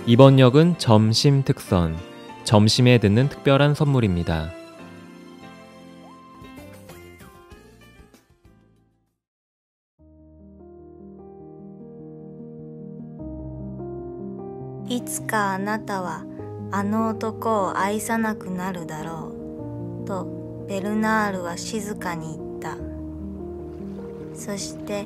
이번 역은 점심 특선, 점심에 듣는 특별한 선물입니다.いつかあなたはあの男を愛さなくなるだろうとベルナールは静かに言った。そして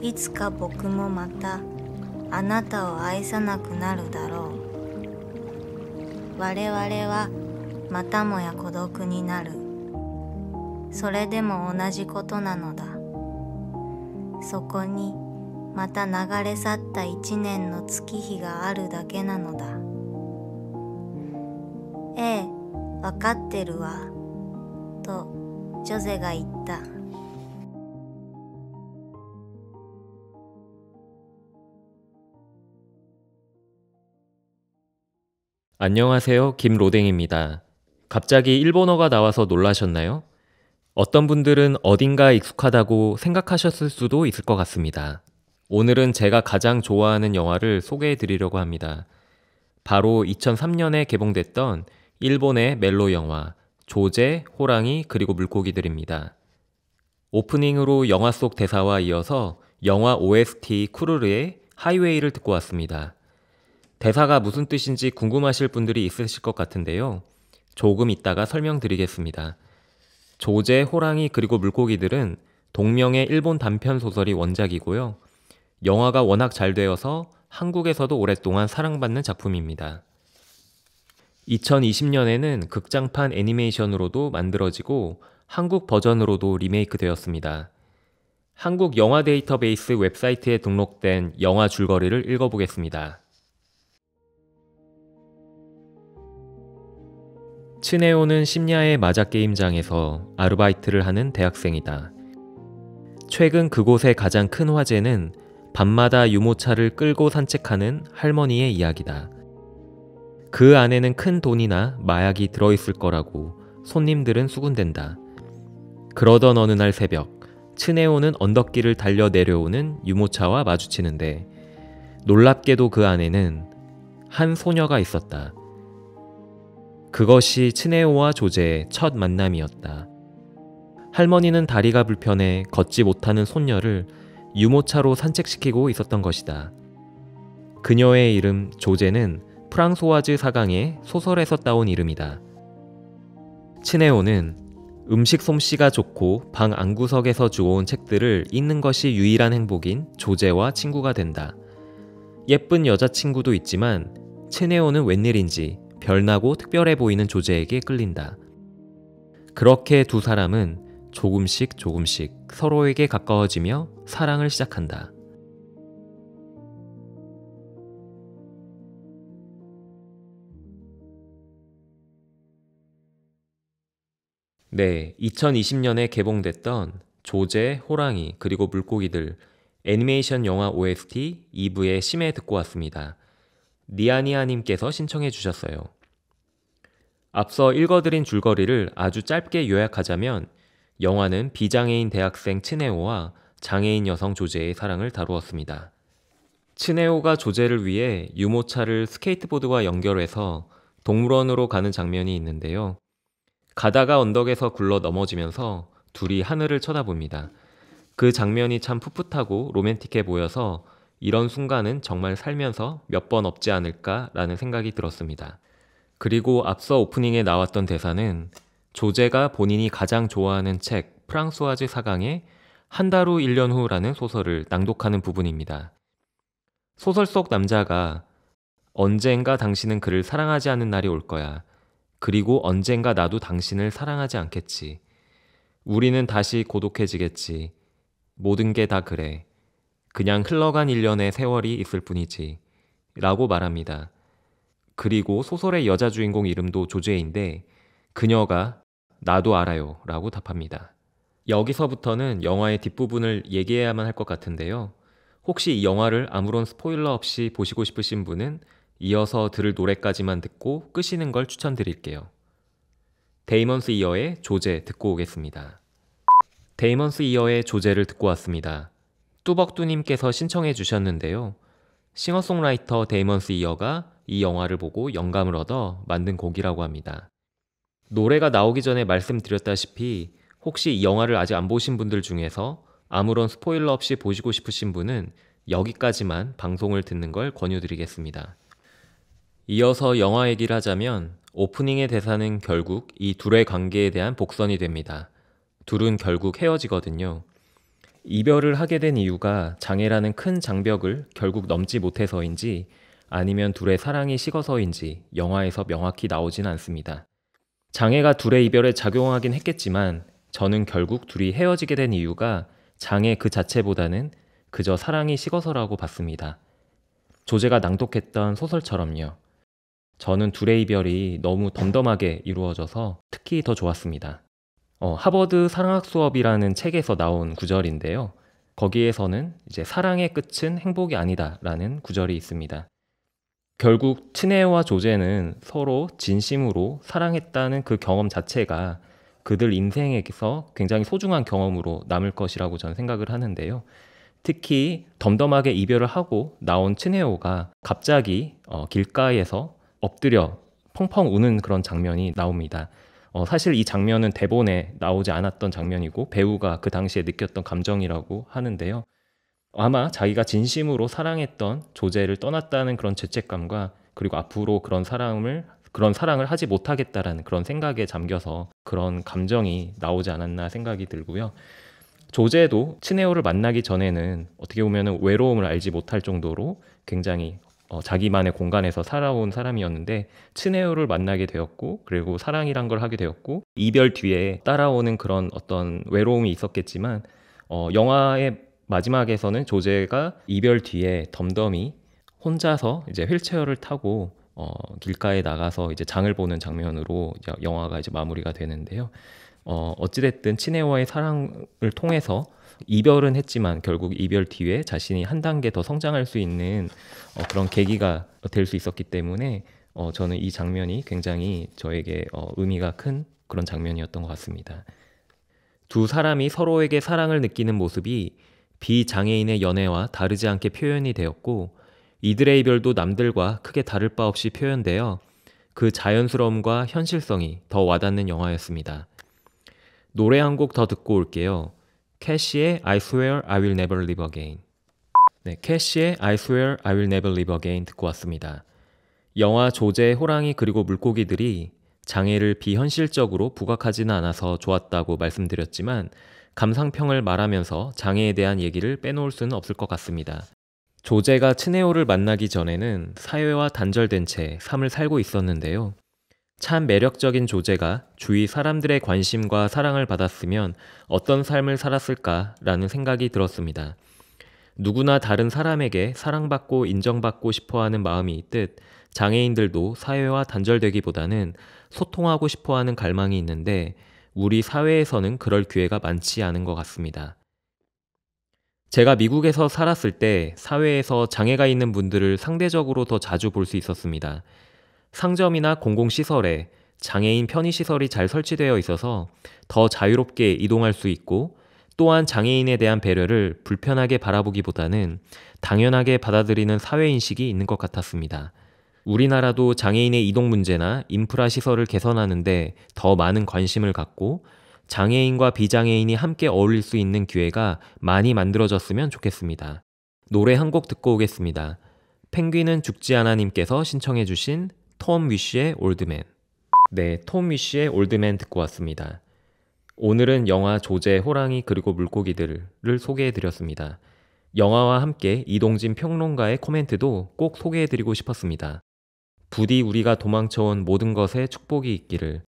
いつか僕もまたあなたを愛さなくなるだろう。我々はまたもや孤独になる。それでも同じことなのだ。そこにまた流れ去った一年の月日があるだけなのだ。ええ、わかってるわ、とジョゼが言った。안녕하세요, 김로댕입니다. 갑자기 일본어가 나와서 놀라셨나요? 어떤 분들은 어딘가 익숙하다고 생각하셨을 수도 있을 것 같습니다. 오늘은 제가 가장 좋아하는 영화를 소개해 드리려고 합니다. 바로 2003년에 개봉됐던 일본의 멜로 영화 조제, 호랑이, 그리고 물고기들입니다. 오프닝으로 영화 속 대사와 이어서 영화 OST 쿠르르의 하이웨이를 듣고 왔습니다. 대사가 무슨 뜻인지 궁금하실 분들이 있으실 것 같은데요. 조금 이따가 설명드리겠습니다. 조제, 호랑이, 그리고 물고기들은 동명의 일본 단편 소설이 원작이고요. 영화가 워낙 잘 되어서 한국에서도 오랫동안 사랑받는 작품입니다. 2020년에는 극장판 애니메이션으로도 만들어지고 한국 버전으로도 리메이크 되었습니다. 한국 영화 데이터베이스 웹사이트에 등록된 영화 줄거리를 읽어보겠습니다. 츠네오는 심야의 마자 게임장에서 아르바이트를 하는 대학생이다. 최근 그곳의 가장 큰 화제는 밤마다 유모차를 끌고 산책하는 할머니의 이야기다. 그 안에는 큰 돈이나 마약이 들어있을 거라고 손님들은 수군댄다. 그러던 어느 날 새벽, 츠네오는 언덕길을 달려 내려오는 유모차와 마주치는데 놀랍게도 그 안에는 한 소녀가 있었다. 그것이 츠네오와 조제의 첫 만남이었다. 할머니는 다리가 불편해 걷지 못하는 손녀를 유모차로 산책시키고 있었던 것이다. 그녀의 이름 조제는 프랑소와즈 사강의 소설에서 따온 이름이다. 츠네오는 음식 솜씨가 좋고 방 안구석에서 주워온 책들을 읽는 것이 유일한 행복인 조제와 친구가 된다. 예쁜 여자친구도 있지만 츠네오는 웬일인지 별나고 특별해 보이는 조제에게 끌린다. 그렇게 두 사람은 조금씩 서로에게 가까워지며 사랑을 시작한다. 네, 2020년에 개봉됐던 조제, 호랑이, 그리고 물고기들 애니메이션 영화 OST 2부의 심해 듣고 왔습니다. 니아니아님께서 신청해 주셨어요. 앞서 읽어드린 줄거리를 아주 짧게 요약하자면 영화는 비장애인 대학생 츠네오와 장애인 여성 조제의 사랑을 다루었습니다. 츠네오가 조제를 위해 유모차를 스케이트보드와 연결해서 동물원으로 가는 장면이 있는데요. 가다가 언덕에서 굴러 넘어지면서 둘이 하늘을 쳐다봅니다. 그 장면이 참 풋풋하고 로맨틱해 보여서 이런 순간은 정말 살면서 몇 번 없지 않을까라는 생각이 들었습니다. 그리고 앞서 오프닝에 나왔던 대사는 조제가 본인이 가장 좋아하는 책 프랑소와즈 사강의 한 달 후 1년 후라는 소설을 낭독하는 부분입니다. 소설 속 남자가 언젠가 당신은 그를 사랑하지 않는 날이 올 거야. 그리고 언젠가 나도 당신을 사랑하지 않겠지. 우리는 다시 고독해지겠지. 모든 게 다 그래. 그냥 흘러간 1년의 세월이 있을 뿐이지. 라고 말합니다. 그리고 소설의 여자 주인공 이름도 조제인데 그녀가 나도 알아요 라고 답합니다. 여기서부터는 영화의 뒷부분을 얘기해야만 할 것 같은데요. 혹시 이 영화를 아무런 스포일러 없이 보시고 싶으신 분은 이어서 들을 노래까지만 듣고 끄시는 걸 추천드릴게요. 데이먼스 이어의 조제 듣고 오겠습니다. 데이먼스 이어의 조제를 듣고 왔습니다. 뚜벅뚜님께서 신청해 주셨는데요. 싱어송라이터 데이먼스 이어가 이 영화를 보고 영감을 얻어 만든 곡이라고 합니다. 노래가 나오기 전에 말씀드렸다시피 혹시 이 영화를 아직 안 보신 분들 중에서 아무런 스포일러 없이 보시고 싶으신 분은 여기까지만 방송을 듣는 걸 권유드리겠습니다. 이어서 영화 얘기를 하자면 오프닝의 대사는 결국 이 둘의 관계에 대한 복선이 됩니다. 둘은 결국 헤어지거든요. 이별을 하게 된 이유가 장애라는 큰 장벽을 결국 넘지 못해서인지 아니면 둘의 사랑이 식어서인지 영화에서 명확히 나오진 않습니다. 장애가 둘의 이별에 작용하긴 했겠지만 저는 결국 둘이 헤어지게 된 이유가 장애 그 자체보다는 그저 사랑이 식어서라고 봤습니다. 조제가 낭독했던 소설처럼요. 저는 둘의 이별이 너무 덤덤하게 이루어져서 특히 더 좋았습니다. 하버드 사랑학 수업이라는 책에서 나온 구절인데요. 거기에서는 이제 사랑의 끝은 행복이 아니다라는 구절이 있습니다. 결국 츠네오와 조제는 서로 진심으로 사랑했다는 그 경험 자체가 그들 인생에서 굉장히 소중한 경험으로 남을 것이라고 저는 생각을 하는데요. 특히 덤덤하게 이별을 하고 나온 츠네오가 갑자기 길가에서 엎드려 펑펑 우는 그런 장면이 나옵니다. 사실 이 장면은 대본에 나오지 않았던 장면이고 배우가 그 당시에 느꼈던 감정이라고 하는데요. 아마 자기가 진심으로 사랑했던 조제를 떠났다는 그런 죄책감과 그리고 앞으로 그런 사랑을 하지 못하겠다라는 그런 생각에 잠겨서 그런 감정이 나오지 않았나 생각이 들고요. 조제도 츠네오를 만나기 전에는 어떻게 보면 외로움을 알지 못할 정도로 굉장히 자기만의 공간에서 살아온 사람이었는데 츠네오를 만나게 되었고 그리고 사랑이란 걸 하게 되었고 이별 뒤에 따라오는 그런 어떤 외로움이 있었겠지만 영화의 마지막에서는 조제가 이별 뒤에 덤덤히 혼자서 이제 휠체어를 타고 길가에 나가서 이제 장을 보는 장면으로 이제 영화가 이제 마무리가 되는데요. 어찌됐든 츠네오와의 사랑을 통해서 이별은 했지만 결국 이별 뒤에 자신이 한 단계 더 성장할 수 있는 그런 계기가 될 수 있었기 때문에 저는 이 장면이 굉장히 저에게 의미가 큰 그런 장면이었던 것 같습니다. 두 사람이 서로에게 사랑을 느끼는 모습이 비장애인의 연애와 다르지 않게 표현이 되었고 이들의 이별도 남들과 크게 다를 바 없이 표현되어 그 자연스러움과 현실성이 더 와닿는 영화였습니다. 노래 한 곡 더 듣고 올게요. 캐시의 I swear I will never live again. 네, 캐시의 I swear I will never live again 듣고 왔습니다. 영화 조제, 호랑이 그리고 물고기들이 장애를 비현실적으로 부각하지는 않아서 좋았다고 말씀드렸지만 감상평을 말하면서 장애에 대한 얘기를 빼놓을 수는 없을 것 같습니다. 조제가 츠네오를 만나기 전에는 사회와 단절된 채 삶을 살고 있었는데요. 참 매력적인 조제가 주위 사람들의 관심과 사랑을 받았으면 어떤 삶을 살았을까라는 생각이 들었습니다. 누구나 다른 사람에게 사랑받고 인정받고 싶어하는 마음이 있듯 장애인들도 사회와 단절되기보다는 소통하고 싶어하는 갈망이 있는데 우리 사회에서는 그럴 기회가 많지 않은 것 같습니다. 제가 미국에서 살았을 때 사회에서 장애가 있는 분들을 상대적으로 더 자주 볼 수 있었습니다. 상점이나 공공시설에 장애인 편의시설이 잘 설치되어 있어서 더 자유롭게 이동할 수 있고 또한 장애인에 대한 배려를 불편하게 바라보기보다는 당연하게 받아들이는 사회인식이 있는 것 같았습니다. 우리나라도 장애인의 이동 문제나 인프라 시설을 개선하는데 더 많은 관심을 갖고 장애인과 비장애인이 함께 어울릴 수 있는 기회가 많이 만들어졌으면 좋겠습니다. 노래 한 곡 듣고 오겠습니다. 펭귄은 죽지 않아 님께서 신청해 주신 톰 위쉬의 올드맨. 네, 톰 위쉬의 올드맨 듣고 왔습니다. 오늘은 영화 조제, 호랑이 그리고 물고기들을 소개해 드렸습니다. 영화와 함께 이동진 평론가의 코멘트도 꼭 소개해 드리고 싶었습니다. 부디 우리가 도망쳐온 모든 것에 축복이 있기를,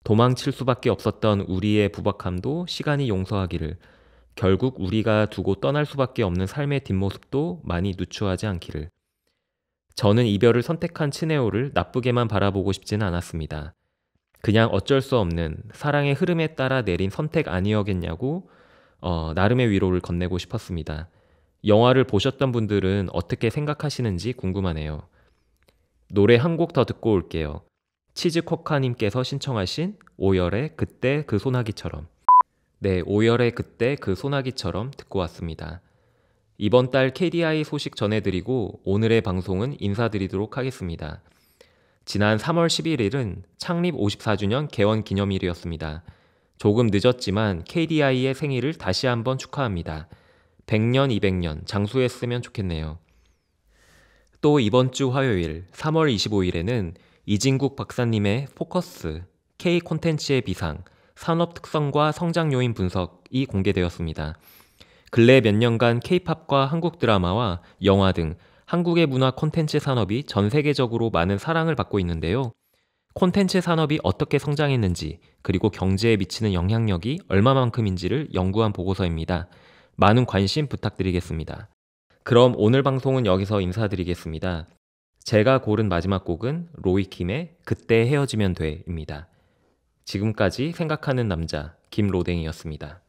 도망칠 수밖에 없었던 우리의 부박함도 시간이 용서하기를, 결국 우리가 두고 떠날 수밖에 없는 삶의 뒷모습도 많이 누추하지 않기를. 저는 이별을 선택한 츠네오를 나쁘게만 바라보고 싶지는 않았습니다. 그냥 어쩔 수 없는 사랑의 흐름에 따라 내린 선택 아니었겠냐고 나름의 위로를 건네고 싶었습니다. 영화를 보셨던 분들은 어떻게 생각하시는지 궁금하네요. 노래 한 곡 더 듣고 올게요. 치즈코카님께서 신청하신 오열의 그때 그 소나기처럼. 네, 오열의 그때 그 소나기처럼 듣고 왔습니다. 이번 달 KDI 소식 전해드리고 오늘의 방송은 인사드리도록 하겠습니다. 지난 3월 11일은 창립 54주년 개원 기념일이었습니다. 조금 늦었지만 KDI의 생일을 다시 한번 축하합니다. 100년, 200년 장수했으면 좋겠네요. 또 이번 주 화요일 3월 25일에는 이진국 박사님의 포커스, K 콘텐츠의 비상, 산업 특성과 성장 요인 분석이 공개되었습니다. 근래 몇 년간 K-팝과 한국 드라마와 영화 등 한국의 문화 콘텐츠 산업이 전 세계적으로 많은 사랑을 받고 있는데요. 콘텐츠 산업이 어떻게 성장했는지, 그리고 경제에 미치는 영향력이 얼마만큼인지를 연구한 보고서입니다. 많은 관심 부탁드리겠습니다. 그럼 오늘 방송은 여기서 인사드리겠습니다. 제가 고른 마지막 곡은 로이킴의 그때 헤어지면 돼입니다. 지금까지 생각하는 남자 김로댕이었습니다.